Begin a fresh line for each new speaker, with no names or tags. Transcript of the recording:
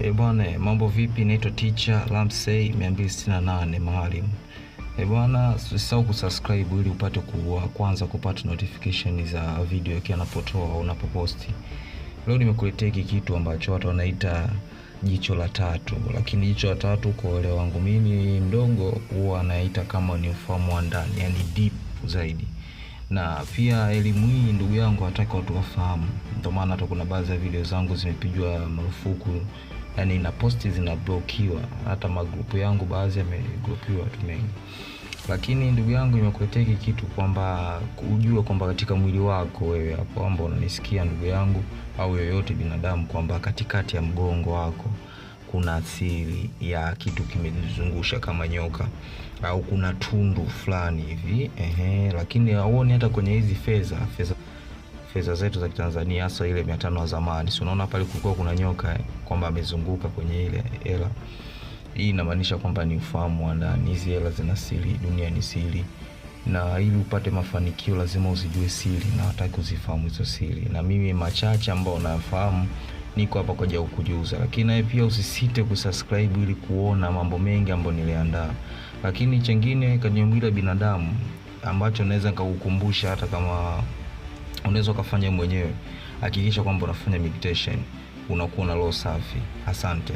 Bwana, mambo vipi? Naitwa Teacher Ramsey 268 Maalim. Bwana, usisahau kusubscribe ili upate kwanza kupata notification za video yake anapotoa au unapoposti. Leo nimekuletea kitu ambacho watu wanaita jicho la tatu, lakini jicho la tatu kwa wale wangu mimi mdogo huwa anaita kama ni ufahamu wa ndani, yani deep zaidi. Na pia elimu hii ndugu yangu nataka watu wafahamu. Ndio maana hata kuna baadhi ya video zangu zimepigwa marufuku, yani na posti zinablokiwa, hata magrupu yangu baadhi yameblokiwa tu mengi. Lakini ndugu yangu nimekuletea kitu kwamba ujue kwamba katika mwili wako wewe hapo ambao unanisikia ndugu yangu au yoyote binadamu, kwamba katikati ya mgongo wako kuna asili ya kitu kimejizungusha kama nyoka au kuna tundu fulani hivi. Lakini hauoni hata kwenye hizi fedha zetu za Tanzania, hasa ile 500 wa zamani. Si unaona pale kulikuwa kuna nyoka kwamba amezunguka kwenye ile hela. Hii inamaanisha kwamba ni ufahamu wa ndani. Hizi hela zina siri, dunia ni siri. Na ili upate mafanikio lazima uzijue siri na nataka kuzifahamu hizo siri. Na mimi machache ambao nafahamu niko hapa kwa ajili ya kukujuza. Lakini pia usisite kusubscribe ili kuona mambo mengi ambayo niliandaa. Lakini chengine kwenye mwili wa binadamu ambacho naweza nikakukumbusha, hata kama unaweza kufanya mwenyewe, hakikisha kwamba unafanya meditation, unakuwa na roho safi. Asante.